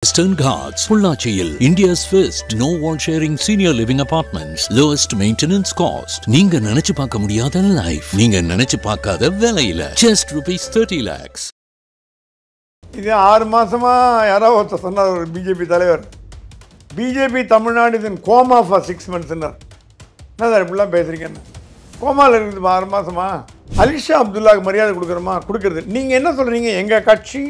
Western Ghats, Pullachiyil, India's first no wall sharing senior living apartments, lowest maintenance cost. நீங்க நினைச்சு பார்க்க முடியாத life, நீங்க நினைச்சு பார்க்காத விலையில just ₹30 lakhs. இது 6 மாசமா யாரோ ஒருத்தர் சொன்னார், ஒரு பிஜேபி தலைவர், பிஜேபி தமிழ்நாடு இதன் கோமா ஃபார் 6 months. என்ன சார் இப்படிலாம் பேசுறீங்கன்னு? கோமாவில் இருக்குது 6 மாசமா. அலிஷா அப்துல்லாவுக்கு மரியாதை கொடுக்குறோமா? கொடுக்குறது. நீங்கள் என்ன சொல்கிறீங்க? எங்கள் கட்சி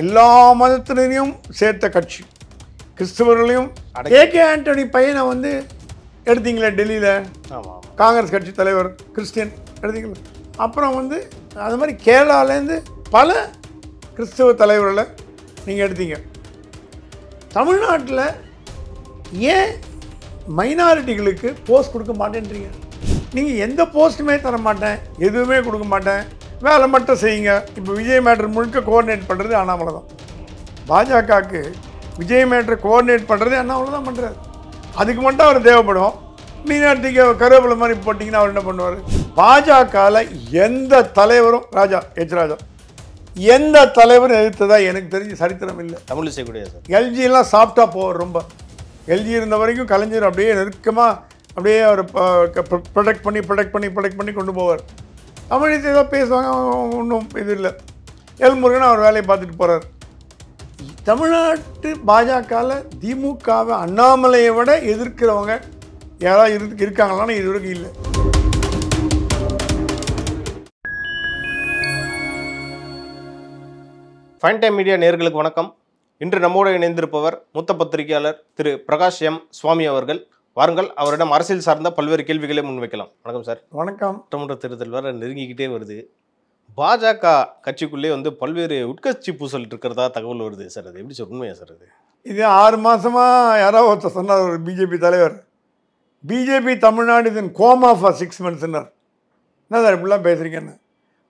எல்லா மதத்தினரையும் சேர்த்த கட்சி, கிறிஸ்தவர்களையும். ஏகே ஆண்டனி பையனை வந்து எடுத்தீங்களே டெல்லியில், காங்கிரஸ் கட்சி தலைவர் கிறிஸ்டியன் எடுத்தீங்களா? அப்புறம் வந்து அது மாதிரி கேரளாலேருந்து பல கிறிஸ்தவ தலைவர்களை நீங்கள் எடுத்தீங்க. தமிழ்நாட்டில் ஏன் மைனாரிட்டிகளுக்கு போஸ்ட் கொடுக்க மாட்டேன்றீங்க? நீங்கள் எந்த போஸ்ட்டுமே தர மாட்டேன், எதுவுமே கொடுக்க மாட்டேன், வேலை மட்டும் செய்யுங்க. இப்போ விஜய் மேட்ரு முழுக்க கோஆர்டினேட் பண்ணுறது அண்ணாமலை தான். பாஜகவுக்கு விஜய் மேட்ரு கோஆர்டினேட் பண்ணுறது அண்ணாமலை தான் பண்ணுறாரு. அதுக்கு மட்டும் அவர் தேவைப்படும். மீனாட்சிக்கு கருவேப்பிலை மாதிரி போட்டிங்கன்னா அவர் என்ன பண்ணுவார்? பாஜகவில் எந்த தலைவரும் ராஜா எந்த தலைவரும் எதிர்த்ததா எனக்கு தெரிஞ்சு சரித்திரம் இல்லை. தமிழ் செய்யக்கூடிய சார் எல்ஜியெல்லாம் சாஃப்டாக போவார். ரொம்ப எல்ஜி இருந்த வரைக்கும் கலைஞர் அப்படியே நெருக்கமாக அப்படியே அவர் ப்ரொடெக்ட் பண்ணி கொண்டு போவார். தமிழத்தை ஏதோ பேசுவாங்க, ஒன்றும் இது இல்லை. எல்முருகன் அவர் வேலையை பார்த்துட்டு போகிறார். தமிழ்நாட்டு பாஜகவில் திமுகவை அண்ணாமலையை விட எதிர்க்கிறவங்க யாராவது இருக்காங்களான்னு இது வரைக்கும் இல்லை. ஃபைன் டைம் மீடியா நேயர்களுக்கு வணக்கம். இன்று நம்மோடு இணைந்திருப்பவர் மூத்த பத்திரிகையாளர் திரு பிரகாஷ் எம் சுவாமி அவர்கள். வாருங்கள், அவரிடம் அரசியல் சார்ந்த பல்வேறு கேள்விகளை முன்வைக்கலாம். வணக்கம் சார். வணக்கம். சட்டமன்ற தேர்தல் வேறு நெருங்கிக்கிட்டே வருது. பாஜக கட்சிக்குள்ளே வந்து பல்வேறு உட்கட்சி பூசல் இருக்கிறதா தகவல் வருது சார். அது எப்படி சார், உண்மையா சார்? இது 6 மாதமாக யாரோ ஒருத்தர் சொன்னார், ஒரு பிஜேபி தலைவர், பிஜேபி தமிழ்நாடு இதன் கோமா ஃபார் 6 months. என்ன சார் இப்படிலாம் பேசுகிறீங்கன்னு?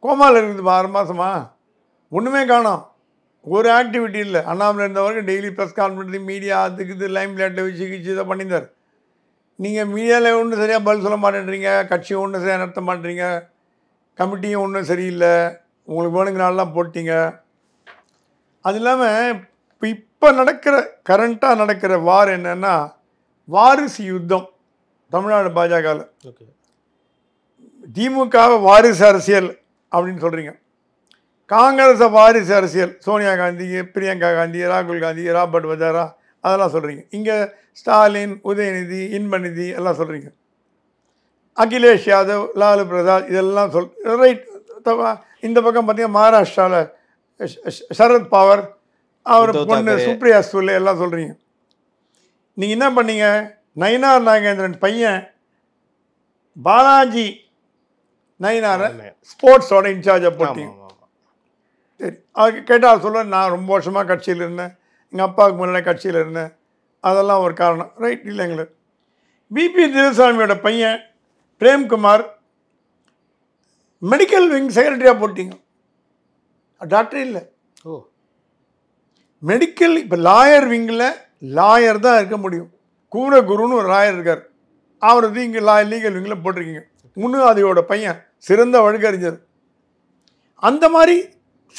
கோமாவில் இருக்குது 6 மாதமா, ஒன்றுமே காணோம், ஒரு ஆக்டிவிட்டி இல்லை. அண்ணாமலை இருந்தவரைக்கும் டெய்லி ப்ரெஸ் கான்ஃபரன்ஸ், மீடியா அதுக்கு இது லைம் லைட்டில் வச்சு இதை பண்ணியிருந்தார். நீங்கள் மீடியாவில் ஒன்றும் சரியாக பதில் சொல்ல மாட்டேன்றீங்க, கட்சியும் ஒன்றும் சரியாக நடத்த மாட்டேறீங்க, கமிட்டியும் ஒன்றும் சரியில்லை, உங்களுக்கு வேணுங்கிறனாலாம் போட்டிங்க. அது இல்லாமல் இப்போ கரண்ட்டாக நடக்கிற வார் என்னென்னா வாரிசு யுத்தம் தமிழ்நாடு பாஜகவில். ஓகே, திமுகவை வாரிசு அரசியல் அப்படின்னு சொல்கிறீங்க, காங்கிரஸை வாரிசு அரசியல், சோனியா காந்தி, பிரியங்கா காந்தி, ராகுல் காந்தி, ராபர்ட் வதேரா அதெல்லாம் சொல்கிறீங்க. இங்கே ஸ்டாலின், உதயநிதி, இன்பநிதி எல்லாம் சொல்கிறீங்க. அகிலேஷ் யாதவ், லாலு பிரசாத் இதெல்லாம் ரைட். இந்த பக்கம் பார்த்தீங்கன்னா மகாராஷ்டிராவில் சரத் பவார், அவர் பொண்ணு சுப்ரியா சுலே எல்லாம் சொல்கிறீங்க. நீங்கள் என்ன பண்ணீங்க? நயினார் நாகேந்திரன் பையன் பாலாஜி நயினாரை ஸ்போர்ட்ஸோட இன்சார்ஜாக போட்டீங்க. சரி, அதுக்கு கேட்டால் சொல்ல, நான் ரொம்ப வருஷமாக கட்சியில் இருந்தேன், எங்கள் அப்பாவுக்கு முன்னாடி கட்சியில் இருந்தேன், அதெல்லாம் ஒரு காரணம். ரைட் இல்லைங்களே. பிபி துரைசாமியோட பையன் பிரேம்குமார் மெடிக்கல் விங் செக்ரட்டரியாக போட்டிங்க. டாக்டர் இல்லை. ஓ, மெடிக்கல். இப்போ லாயர் விங்கில் லாயர் தான் இருக்க முடியும். குருன்னு ஒரு லாயர் இருக்கார், அவர் வந்து இங்கே லீகல் விங்கில் போட்டிருக்கீங்க. முன்னாதியோட பையன் சிறந்த வழக்கறிஞர். அந்த மாதிரி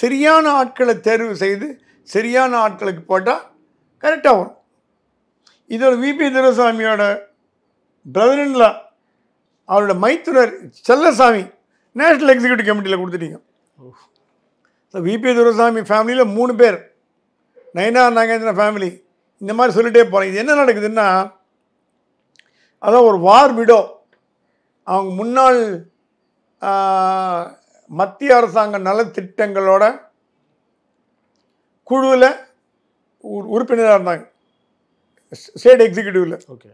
சரியான ஆட்களை தேர்வு செய்து சரியான ஆட்களுக்கு போட்டால் கரெக்டாக வரும். இதோட விபி துரைசாமியோட பிரதர்இன்லா, அவரோட மைத்துனர் செல்லசாமி நேஷ்னல் எக்ஸிக்யூட்டிவ் கமிட்டியில் கொடுத்துட்டீங்க. ஸோ விபி துரைசாமி ஃபேமிலியில் 3 பேர், நயினார் நாகேந்திரன் ஃபேமிலி, இந்த மாதிரி சொல்லிகிட்டே போகிறேன். இது என்ன நடக்குதுன்னா, அதான் ஒரு வார் விடோ, அவங்க முன்னாள் மத்திய அரசாங்க நலத்திட்டங்களோட குழுவில் உறுப்பினராக இருந்தாங்க, ஸ்டேட் எக்ஸிக்யூட்டிவில். ஓகே,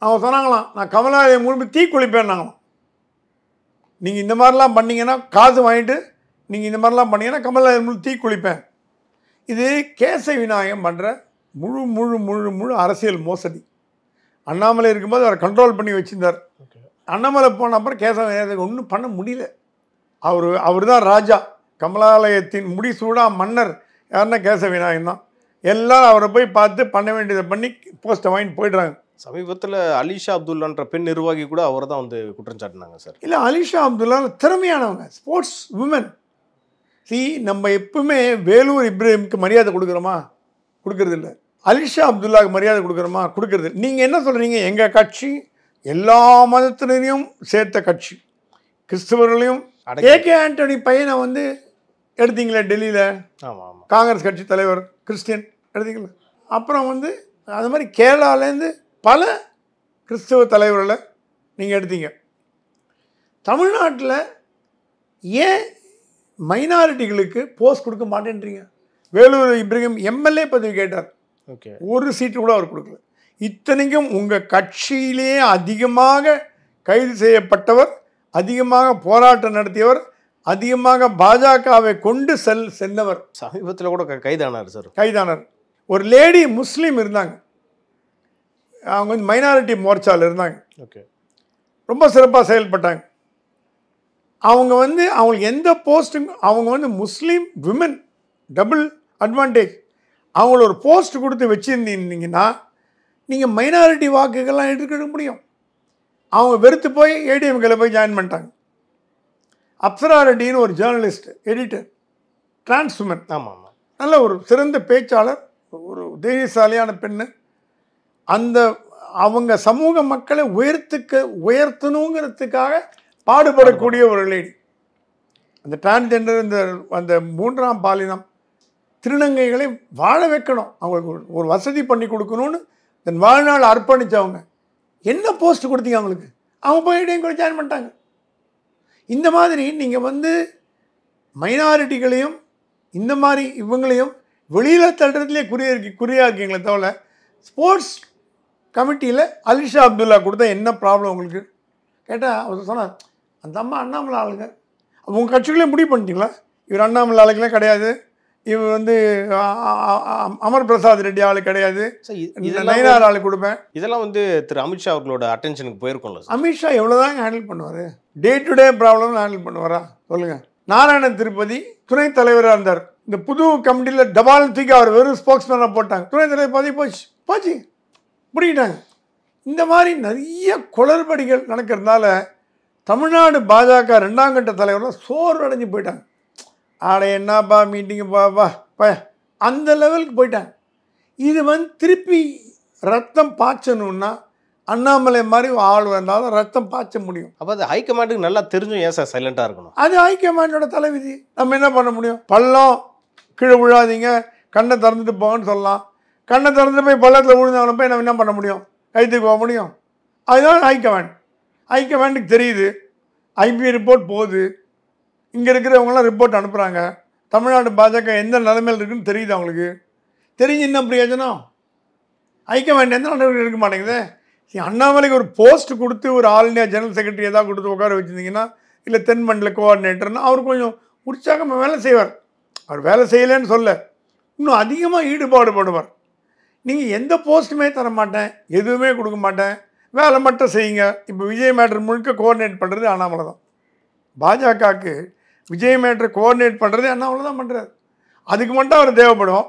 அவங்க சொன்னாங்களாம், நான் கமலாலயம் முழுமை தீ குளிப்பேன்னாங்களாம். நீங்கள் இந்த மாதிரிலாம் பண்ணிங்கன்னா, காசு வாங்கிட்டு நீங்கள் இந்த மாதிரிலாம் பண்ணிங்கன்னா கமலாலயம் முழு தீ குளிப்பேன். இது கேச விநாயகம் பண்ணுற முழு முழு முழு முழு அரசியல் மோசடி. அண்ணாமலை இருக்கும்போது அவரை கண்ட்ரோல் பண்ணி வச்சுருந்தார். அண்ணாமலை போன அப்புறம் கேச விநாயகத்துக்கு ஒன்றும் பண்ண முடியல. அவர் தான் ராஜா. கமலாலயத்தின் முடிசூடா மன்னர் யாருன்னா கேச விநாயகம் தான். எல்லாரும் அவரை போய் பார்த்து பண்ண வேண்டியதை பண்ணி போஸ்ட்டை வாங்கிட்டு போயிடுறாங்க. சமீபத்தில் அலிஷா அப்துல்லான்ற பெண் நிர்வாகி கூட அவரை தான் வந்து குற்றம் சாட்டினாங்க சார். இல்லை, அலிஷா அப்துல்லா திறமையானவங்க, ஸ்போர்ட்ஸ் உமன். நம்ம எப்பவுமே வேலூர் இப்ராஹிமுக்கு மரியாதை கொடுக்குறோமா? கொடுக்கறது இல்லை. அலிஷா அப்துல்லாவுக்கு மரியாதை கொடுக்குறோமா? கொடுக்கறது. நீங்கள் என்ன சொல்கிறீங்க? எங்கள் கட்சி எல்லா மதத்தினரையும் சேர்த்த கட்சி, கிறிஸ்தவர்களையும். ஏகே ஆண்டனி பையனை வந்து எடுத்தீங்களே டெல்லியில், காங்கிரஸ் கட்சி தலைவர் கிறிஸ்டியன் எடுத்தீங்களா? அப்புறம் வந்து அது மாதிரி கேரளாலேருந்து பல கிறிஸ்தவ தலைவர்களை நீங்கள் எடுத்தீங்க. தமிழ்நாட்டில் ஏன் மைனாரிட்டிகளுக்கு போஸ்ட் கொடுக்க மாட்டேன்றீங்க? வேலூர் இப்ராஹிம் எம்எல்ஏ பதவி கேட்டார், ஒரு சீட்டு கூட அவர் கொடுக்கல. இத்தனைக்கும் உங்கள் கட்சியிலே அதிகமாக கைது செய்யப்பட்டவர், அதிகமாக போராட்டம் நடத்தியவர், அதிகமாக பாஜகவை கொண்டு சென்றவர். சமீபத்தில் கூட கைதானார் சார். கைதானார். ஒரு லேடி முஸ்லீம் இருந்தாங்க, அவங்க வந்து மைனாரிட்டி மோர்ச்சாவில் இருந்தாங்க. ரொம்ப சிறப்பாக செயல்பட்டாங்க. அவங்க வந்து அவங்களுக்கு எந்த போஸ்ட்டுங்க, அவங்க வந்து முஸ்லீம் விமன், டபுள் அட்வான்டேஜ். அவங்கள ஒரு போஸ்ட் கொடுத்து வச்சுருந்தீங்கன்னா நீங்கள் மைனாரிட்டி வாக்குகள்லாம் எடுத்துக்கிட முடியும். அவங்க வெறுத்து போய் ஏடிஎம்கில் போய் ஜாயின் பண்ணிட்டாங்க. அப்சரா ரெட்டின்னு ஒரு ஜேர்னலிஸ்ட், எடிட்டர், டிரான்ஸ் விமன், ஆமாம், நல்ல ஒரு சிறந்த பேச்சாளர், ஒரு தைரியசாலியான பெண்ணு. அந்த அவங்க சமூக மக்களை உயர்த்தணுங்கிறதுக்காக பாடுபடக்கூடிய ஒரு லேடி. அந்த டிரான்ஸ்ஜெண்டர், அந்த 3ஆம் பாலினம் திருநங்கைகளை வாழ வைக்கணும், அவங்களுக்கு ஒரு வசதி பண்ணி கொடுக்கணும்னு தன் வாழ்நாள் அர்ப்பணித்தவங்க. என்ன போஸ்ட் கொடுத்தீங்க அவங்களுக்கு? அவங்க போய் கூட ஜாயின் பண்ணிட்டாங்க. இந்த மாதிரி நீங்கள் வந்து மைனாரிட்டிகளையும் இந்த மாதிரி இவங்களையும் வெளியில் தள்ளுறதுலேயே குறியாக இருக்கீங்களே தவிர, ஸ்போர்ட்ஸ் கமிட்டியில் அலிஷா அப்துல்லா கொடுத்தா என்ன ப்ராப்ளம் உங்களுக்கு கேட்டால் அவர் சொன்னார், அந்த அம்மா அண்ணாமலை ஆளுங்க. உங்கள் கட்சிகளே முடிவு பண்ணிட்டீங்களா? இவர் அண்ணாமலை ஆளுக்கெல்லாம் கிடையாது, இவர் வந்து அமர் பிரசாத் ரெட்டி ஆளு கிடையாது, நயினார் ஆளு கொடுப்பேன். இதெல்லாம் வந்து திரு அமித்ஷா அவர்களோட அட்டென்ஷனுக்கு போயிருக்கோம்ல. அமித்ஷா எவ்வளோதாங்க ஹேண்டில் பண்ணுவார்? Day to day problem handle பண்ணுவாரா சொல்லுங்கள்? நாராயணன் திருப்பதி துணைத் தலைவராக இருந்தார். இந்த புது கமிட்டியில் டபால் தூக்கி அவர் வெறும் ஸ்போக்ஸ்மேனாக போட்டாங்க. துணைத் தலைவர் பதவி போச்சு பிடிக்கிட்டாங்க. இந்த மாதிரி நிறைய குளறுபடிகள் நடக்கிறதுனால தமிழ்நாடு பாஜக 2ஆம் கட்ட தலைவர்கள் சோர்வடைஞ்சு போயிட்டாங்க. ஆட என்னப்பா மீட்டிங்கு பா அந்த லெவலுக்கு போயிட்டாங்க. இது வந்து திருப்பி ரத்தம் பாய்ச்சணுன்னா அண்ணாமலை மாதிரி ஆள் வந்தாலும் ரத்தம் பாய்ச்ச முடியும். அப்போ அது ஹைகமாண்டுக்கு நல்லா தெரிஞ்சும் ஏன் சார் சைலண்டாக இருக்கணும்? அது ஹைகமாண்டோட தலைவிதி. நம்ம என்ன பண்ண முடியும்? பள்ளம் கீழே விழாதீங்க, கண்ணை திறந்துட்டு போங்கன்னு சொல்லலாம். கண்ணை திறந்துட்டு போய் பள்ளத்தில் விழுந்தவன போய் நம்ம என்ன பண்ண முடியும்? கைத்துக்கு போக முடியும்? அதுதான் ஹைகமாண்டுக்கு தெரியுது. ஐபி ரிப்போர்ட் போகுது, இங்கே இருக்கிறவங்களாம் ரிப்போர்ட் அனுப்புகிறாங்க. தமிழ்நாடு பாஜக எந்த நிலைமையில் இருக்குன்னு தெரியுது அவங்களுக்கு. தெரிஞ்சு இன்னும் பிரயோஜனம்? ஹைகமாண்ட் எந்த நடவடிக்கை எடுக்க மாட்டேங்குது. அண்ணாமலைக்கு ஒரு போஸ்ட் கொடுத்து ஒரு ஆல் இண்டியா ஜெனரல் செக்ரட்டரி ஏதாவது கொடுத்து உட்கார வச்சுருந்தீங்கன்னா, இல்லை தென்மண்டல கோஆர்டினேட்டர்னா அவர் கொஞ்சம் உற்சாகமாக வேலை செய்வார். அவர் வேலை செய்யலைன்னு சொல்ல, இன்னும் அதிகமாக ஈடுபாடு படுவார். நீங்கள் எந்த போஸ்ட்டுமே தர மாட்டேன், எதுவுமே கொடுக்க மாட்டேன், வேலை மட்டும் செய்யுங்க. இப்போ விஜய் மேட்டர் முழுக்க கோஆர்டினேட் பண்ணுறது அண்ணாமலை தான். பாஜகவுக்கு விஜய் மேட்டரை கோஆர்டினேட் பண்ணுறது அண்ணாமலை தான் பண்ணுறாரு. அதுக்கு மட்டும் அவர் தேவைப்படும்.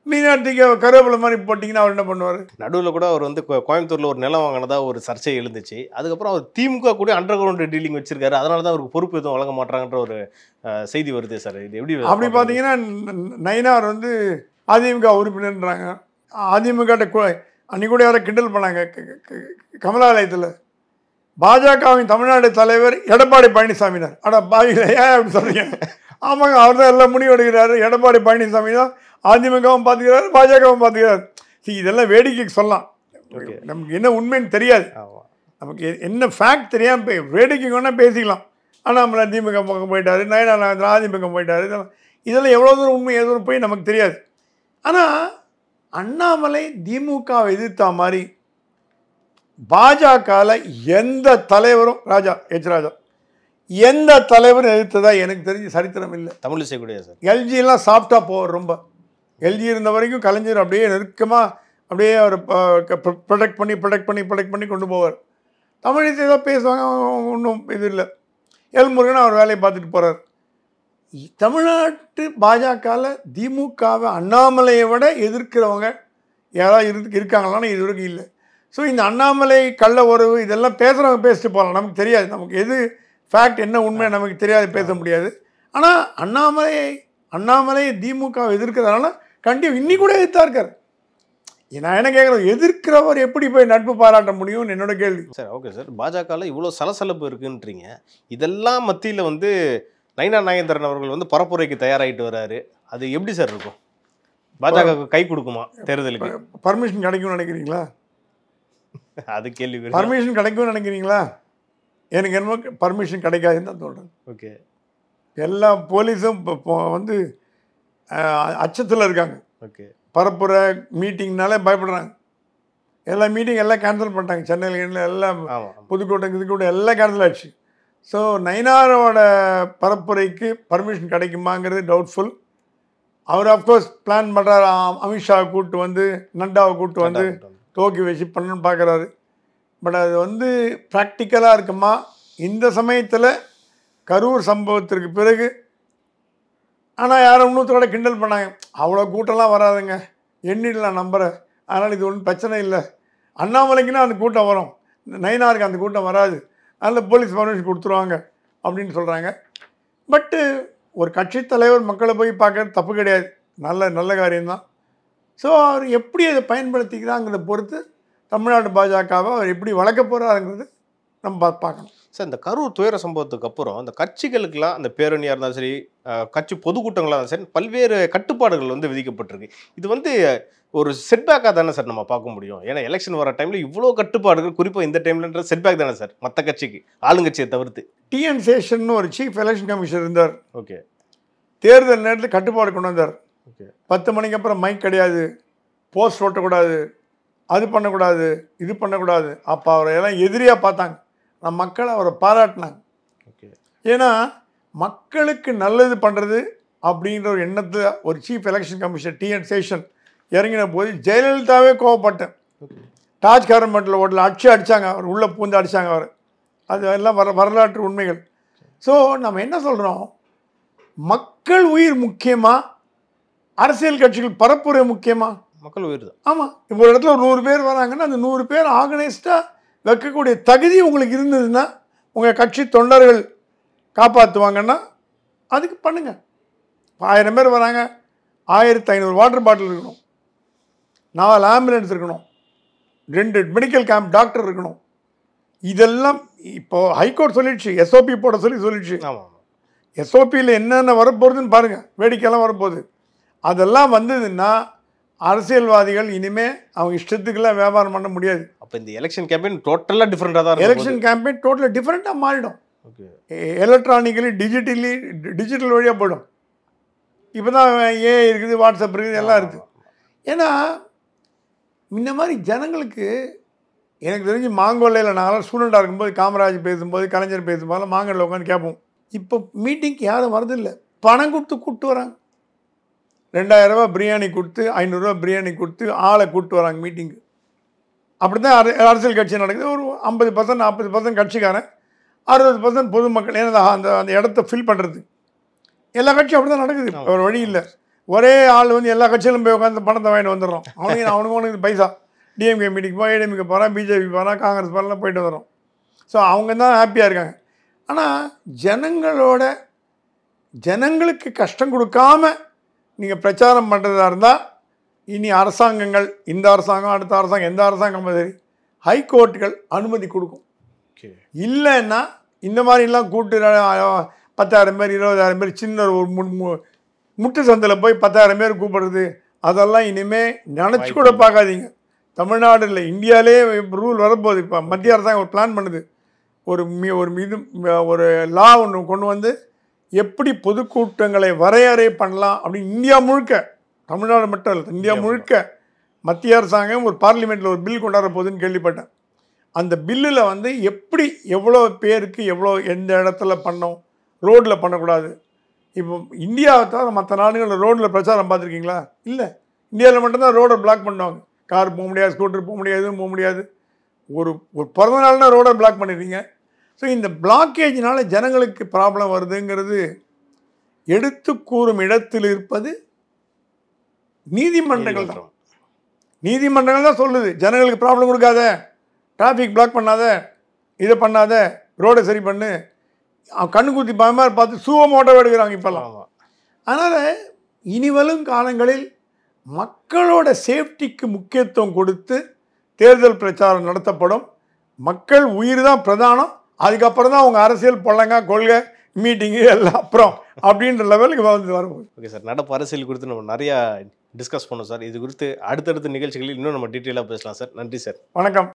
மீனாட்சிக்கு கருவேப்பிலை மாதிரி போட்டிங்கன்னா அவர் என்ன பண்ணுவார்? நடுவில் கூட அவர் வந்து கோயம்புத்தூரில் ஒரு நிலம் வாங்கினதா ஒரு சர்ச்சை எழுந்துச்சு. அதுக்கப்புறம் அவர் திமுக கூட அண்டர் கிரவுண்ட் டீலிங் வச்சிருக்காரு. அதனால தான் அவருக்கு பொறுப்பு எதுவும் வழங்க மாட்டாங்கன்ற ஒரு செய்தி வருது சார். இது எப்படி? அப்படி பார்த்தீங்கன்னா நயினார் வந்து அதிமுக உறுப்பினர்ன்றாங்க. அதிமுக அன்னைக்கு கூட யாரை கிண்டல் பண்ணாங்க கமலாலயத்தில். பாஜகவின் தமிழ்நாடு தலைவர் எடப்பாடி பழனிசாமினார். பாவில ஏன் அப்படி சொல்றீங்க? ஆமாங்க, அவர் தான் எல்லாம் முடிவு எடுக்கிறாரு. எடப்பாடி பழனிசாமி தான் அதிமுகவும் பார்த்துக்கிறாரு, பாஜகவும் பார்த்துக்கிறாரு. இதெல்லாம் வேடிக்கைக்கு சொல்லலாம், நமக்கு என்ன உண்மைன்னு தெரியாது. நமக்கு என்ன ஃபேக்ட் தெரியாமல் வேடிக்கை வேணா பேசிக்கலாம். அண்ணாமலை திமுக பக்கம் போயிட்டாரு, நயனார் அதிமுக போயிட்டாரு, இதெல்லாம் எவ்வளோ தூரம் உண்மை எதுவும் போய் நமக்கு தெரியாது. ஆனால் அண்ணாமலை திமுகவை எதிர்த்தா மாதிரி பாஜகவில் எந்த தலைவரும் ராஜா எந்த தலைவரும் எதிர்த்ததா எனக்கு தெரிஞ்சு சரித்திரம் இல்லை. தமிழ் செய்யக்கூடிய சார் எல்ஜியெல்லாம் சாஃப்டாக போவார். ரொம்ப எல்ஜி இருந்த வரைக்கும் கலைஞர் அப்படியே நெருக்கமாக அப்படியே அவர் ப்ரொடெக்ட் பண்ணி கொண்டு போவார். தமிழத்தை ஏதோ பேசுவாங்க, ஒன்றும் இது இல்லை. எல்முருகன் அவர் வேலையை பார்த்துட்டு போகிறார். தமிழ்நாட்டு பாஜகவில் திமுகவை அண்ணாமலையை விட எதிர்க்கிறவங்க யாராவது இருக்காங்களான்னு இது வரைக்கும் இல்லை. ஸோ இந்த அண்ணாமலை கள்ள உறவு இதெல்லாம் பேசுகிறவங்க பேசிட்டு போகலாம், நமக்கு தெரியாது. நமக்கு எது ஃபேக்ட் என்ன உண்மை நமக்கு தெரியாது, பேச முடியாது. ஆனால் அண்ணாமலை திமுகவை எதிர்க்கிறதுனால கண்டிப்பாக இன்னி கூட எதிர்த்தா இருக்கார். நான் என்ன கேட்குறேன், எதிர்க்கிறவர் எப்படி போய் நட்பு பாராட்ட முடியும்னு என்னோட கேள்வி. சார் ஓகே சார், பாஜகவில் இவ்வளோ சலசலப்பு இருக்குன்றீங்க. இதெல்லாம் மத்தியில் வந்து நயினா நாகேந்திரன் அவர்கள் வந்து பரப்புரைக்கு தயாராகிட்டு வர்றாரு. அது எப்படி சார் இருக்கும்? பாஜகவுக்கு கை கொடுக்குமா தேர்தலுக்கு? பர்மிஷன் கிடைக்கும்னு நினைக்கிறீங்களா? அது கேள்வி. பர்மிஷன் கிடைக்கும்னு நினைக்கிறீங்களா? எனக்கு என்னமோ பர்மிஷன் கிடைக்காதுன்னு தான் சொல்கிறேன். ஓகே, எல்லா போலீஸும் இப்போ வந்து அச்சத்தில் இருக்காங்க. ஓகே, பரப்புரை மீட்டிங்னாலே பயப்படுறாங்க. எல்லா மீட்டிங் எல்லாம் கேன்சல் பண்ணிட்டாங்க. சென்னையில் எல்லாம் புதுக்கோட்டை புதுக்கோட்டை எல்லாம் கேன்சல் ஆச்சு. ஸோ நயினாரோட பரப்புரைக்கு பர்மிஷன் கிடைக்குமாங்கிறது டவுட்ஃபுல். அவர் ஆஃப்கோர்ஸ் பிளான் பண்ணுறாரு. அமித்ஷாவை கூப்பிட்டு வந்து, நட்டாவை கூப்பிட்டு வந்து துவக்கி வச்சு பண்ணணும்னு பார்க்குறாரு. பட் அது வந்து ப்ராக்டிக்கலாக இருக்குமா? இந்த சமயத்தில் கரூர் சம்பவத்திற்கு பிறகு ஆனால் யாரும் இன்னொருத்தரோட கிண்டல் பண்ணாங்க, அவ்வளோ கூட்டம்லாம் வராதுங்க, எண்ணிடலாம் நம்புகிறேன், அதனால் இது ஒன்றும் பிரச்சனை இல்லை. அண்ணாமலைக்குன்னா அந்த கூட்டம் வரும், நயினாருக்கு அந்த கூட்டம் வராது, அதில் போலீஸ் பர்மிஷன் கொடுத்துருவாங்க அப்படின்னு சொல்கிறாங்க. பட்டு ஒரு கட்சி தலைவர் மக்களை போய் பார்க்கறது தப்பு கிடையாது, நல்ல காரியம்தான். ஸோ அவர் எப்படி அதை பயன்படுத்திக்கிறாங்கிறத பொறுத்து தமிழ்நாடு பாஜகவை அவர் எப்படி வளர்க்க போகிறாருங்கிறது நம்ம பார்க்கணும். சார், இந்த கரூர் துயர சம்பவத்துக்கு அப்புறம் அந்த கட்சிகளுக்கெல்லாம், அந்த பேரணியாக இருந்தாலும் சரி, கட்சி பொதுக்கூட்டங்களாக இருந்தாலும் சரி, பல்வேறு கட்டுப்பாடுகள் வந்து விதிக்கப்பட்டிருக்கு. இது வந்து ஒரு செட்பேக்காக தானே சார் நம்ம பார்க்க முடியும்? ஏன்னா எலெக்ஷன் வர டைமில் இவ்வளோ கட்டுப்பாடுகள், குறிப்பாக இந்த டைம்லன்ற செட்பேக் தானே சார் மற்ற கட்சிக்கு, ஆளுங்கட்சியை தவிர்த்து. டிஎன் சேஷன் ஒரு சீஃப் எலெக்ஷன் கமிஷனர் இருந்தார். ஓகே, தேர்தல் நேரத்தில் கட்டுப்பாடு கொண்டு வந்தார். ஓகே, 10 மணிக்கு அப்புறம் மைக் கிடையாது, போஸ்ட் ஓட்டக்கூடாது, அது பண்ணக்கூடாது, இது பண்ணக்கூடாது. அப்போ அவரை எல்லாம் எதிரியாக பார்த்தாங்க. நான் மக்கள் அவரை பாராட்டினாங்க. ஓகே, ஏன்னா மக்களுக்கு நல்லது பண்ணுறது அப்படின்ற ஒரு எண்ணத்தை ஒரு chief election commissioner TN Seshan இறங்கின போது ஜெயலலிதாவே கோவப்பட்டேன். தாஜ் கவர்மெண்ட்டில் ஓட்டல அடித்தாங்க, அவர் உள்ளே பூந்து அடித்தாங்க அவர். அது எல்லாம் வரலாற்று உண்மைகள். ஸோ நம்ம என்ன சொல்கிறோம், மக்கள் உயிர் முக்கியமா, அரசியல் கட்சிகள் பரப்புரை முக்கியமா? மக்கள் உயிர் தான். ஆமாம். இப்போ ஒரு இடத்துல ஒரு 100 பேர் வராங்கன்னா அந்த 100 பேர் ஆர்கனைஸ்டாக வைக்கக்கூடிய தகுதி உங்களுக்கு இருந்ததுன்னா, உங்கள் கட்சி தொண்டர்கள் காப்பாற்றுவாங்கன்னா அதுக்கு பண்ணுங்க. 1000 பேர் வராங்க, 1500 வாட்டர் பாட்டில் இருக்கணும், 4 ஆம்புலன்ஸ் இருக்கணும், 2 மெடிக்கல் கேம்ப் டாக்டர் இருக்கணும். இதெல்லாம் இப்போது ஹைகோர்ட் சொல்லிடுச்சு, எஸ்ஓபி போட சொல்லிடுச்சு. ஆமாம், எஸ்ஓபியில் என்னென்ன வரப்போகுதுன்னு பாருங்கள், வேடிக்கையெல்லாம் வரப்போகுது. அதெல்லாம் வந்ததுன்னா அரசியல்வாதிகள் இனிமேல் அவங்க இஷ்டத்துக்கெல்லாம் வியாபாரம் பண்ண முடியாது. அப்போ இந்த எலெக்ஷன் கேம்பெயின் டோட்டலாக டிஃப்ரெண்ட்டாக தான் இருக்கும். எலெக்ஷன் கேம்பெயின் டோட்டலாக டிஃப்ரெண்ட்டாக மாறிடும். ஓகே, எலக்ட்ரானிக்கலி டிஜிட்டல் வழியாக போயிடும். இப்போ தான் இருக்குது, வாட்ஸ்அப் இருக்குது, எல்லாம் இருக்குது. ஏன்னா இந்த மாதிரி ஜனங்களுக்கு, எனக்கு தெரிஞ்சு மாங்கொல்லையில் நாங்களாம் ஸ்டூடெண்ட்டாக இருக்கும்போது காமராஜ் பேசும்போது, கலைஞர் பேசும்போது மாங்கல்ல உட்காந்து கேட்போம். இப்போ மீட்டிங்க்கு யாரும் வரதில்லை, பணம் கொடுத்து கூப்பிட்டு வராங்க. 2000 ரூபா பிரியாணி கொடுத்து, 500 ரூபா பிரியாணி கொடுத்து ஆளை கூப்பிட்டு வராங்க மீட்டிங்கு. அப்படி தான் அரசியல் கட்சி நடக்குது. ஒரு 50% 40% கட்சிக்காரன், 60% பொதுமக்கள். ஏன்னா அந்த இடத்த ஃபில் பண்ணுறது எல்லா கட்சியும் அப்படி தான் நடக்குது. ஒரு வழி இல்லை. ஒரே ஆள் வந்து எல்லா கட்சியிலும் போய் உட்காந்து பணத்தை வாங்கிட்டு வந்துடுறோம். அவனுக்கு பைசா. டிஎம்கே மீட்டிங் போய், ஏடிஎம்கே போகிறான், பிஜேபி போகிறான், காங்கிரஸ் போகிறான், போயிட்டு வந்துடும். ஸோ அவங்க தான் ஹாப்பியாக இருக்காங்க. ஆனால் ஜனங்களுக்கு கஷ்டம் கொடுக்காம நீங்கள் பிரச்சாரம் பண்ணுறதா இருந்தால், இனி அரசாங்கங்கள், இந்த அரசாங்கம், அடுத்த அரசாங்கம், எந்த அரசாங்கம் சரி, ஹைகோர்ட்டுகள் அனுமதி கொடுக்கும். இல்லைன்னா இந்த மாதிரிலாம் கூட்டு 10,000 பேர் 20,000 பேர் சின்ன ஒரு முட்டு சந்தில் போய் 10,000 பேர் கூப்பிடுறது, அதெல்லாம் இனிமேல் நினச்சி கூட பார்க்காதீங்க. தமிழ்நாடு இல்லை, இந்தியாவிலே ரூல் வரப்போகுது. இப்போ மத்திய அரசாங்கம் ஒரு பிளான் பண்ணுது. ஒரு லா ஒன்று கொண்டு வந்து எப்படி பொதுக்கூட்டங்களை வரையறை பண்ணலாம் அப்படின்னு இந்தியா முழுக்க, தமிழ்நாடு மட்டும் இல்லை, இந்தியா முழுக்க மத்திய அரசாங்கம் ஒரு பார்லிமெண்ட்டில் ஒரு பில் கொண்டாட போகுதுன்னு கேள்விப்பட்டேன். அந்த பில்லில் வந்து எப்படி எவ்வளோ பேருக்கு எவ்வளோ எந்த இடத்துல பண்ணோம், ரோட்டில் பண்ணக்கூடாது. இப்போ இந்தியாவை தவிர மற்ற நாடுகளில் ரோட்டில் பிரச்சாரம் பார்த்துருக்கீங்களா? இல்லை. இந்தியாவில் மட்டும்தான் ரோடை பிளாக் பண்ணுவாங்க. கார் போக முடியாது, ஸ்கூட்டர் போக முடியாது, எதுவும் போக முடியாது. ஒரு பிறந்த நாள்னா ரோடை பிளாக் பண்ணிடுறீங்க. ஸோ இந்த பிளாக்கேஜினால் ஜனங்களுக்கு ப்ராப்ளம் வருதுங்கிறது எடுத்து கூறும் இடத்தில் இருப்பது நீதிமன்றங்கள் தான். நீதிமன்றங்கள் தான் சொல்லுது, ஜனங்களுக்கு ப்ராப்ளம் கொடுக்காத, டிராஃபிக் பிளாக் பண்ணாத, இதை பண்ணாத, ரோடை சரி பண்ணு. கண்ணு குத்தி பயமாக பார்த்து சூவ மோட்டோ எடுக்கிறாங்க இப்போல்லாம். அதனால் இனி வரும் காலங்களில் மக்களோட சேஃப்டிக்கு முக்கியத்துவம் கொடுத்து தேர்தல் பிரச்சாரம் நடத்தப்படும். மக்கள் உயிர் தான் பிரதானம், அதுக்கப்புறம் தான் அவங்க அரசியல் பொல்லங்க கொள்கை மீட்டிங்கு எல்லாம் அப்புறம் அப்படின்ற லெவலுக்கு வந்து வரும்போது. ஓகே சார், நடப்பு அரசியல் குறித்து நம்ம நிறையா டிஸ்கஸ் பண்ணோம் சார். இது குறித்து அடுத்தடுத்த நிகழ்ச்சிகளில் இன்னும் நம்ம டீட்டெயிலாக பேசலாம் சார். நன்றி சார். வணக்கம்.